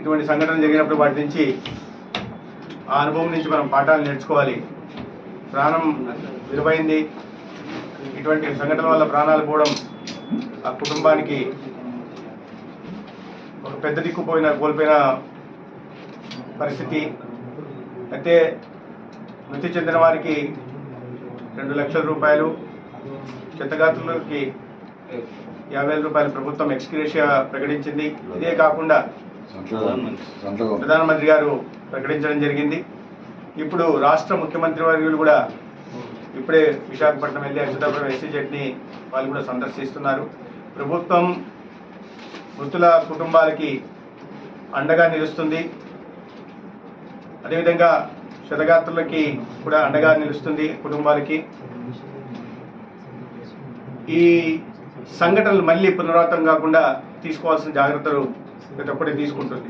ఇటువంటి సంఘటనలు జరిగినప్పుడు వాటి నుంచి ఆ అనుభవం నుంచి మనం పాఠాలు నేర్చుకోవాలి. ప్రాణం విలువైంది. ఇటువంటి సంఘటనల వల్ల ప్రాణాలు పోవడం ఆ కుటుంబానికి ఒక పెద్ద దిక్కు కోల్పోయిన పరిస్థితి. అయితే మృతి చెందిన వారికి 2 లక్షల రూపాయలు, క్షతగాత్రులకి 50,000 రూపాయలు ప్రభుత్వం ఎక్స్గ్రేషియా ప్రకటించింది. ఇదే కాకుండా ప్రధానమంత్రి గారు ప్రకటించడం జరిగింది. ఇప్పుడు రాష్ట్ర ముఖ్యమంత్రి వర్యులు కూడా ఇప్పుడే విశాఖపట్నం వెళ్ళి అచ్యుతాపురం ఎస్సీజెడ్ని వాళ్ళు కూడా సందర్శిస్తున్నారు. ప్రభుత్వం మృతుల కుటుంబాలకి అండగా నిలుస్తుంది. అదేవిధంగా క్షతగాత్రులకి కూడా అండగా నిలుస్తుంది కుటుంబాలకి. ఈ సంఘటనలు మళ్ళీ పునరావృతం కాకుండా తీసుకోవాల్సిన జాగ్రత్తలు ప్రతి ఒక్కటి తీసుకుంటుంది.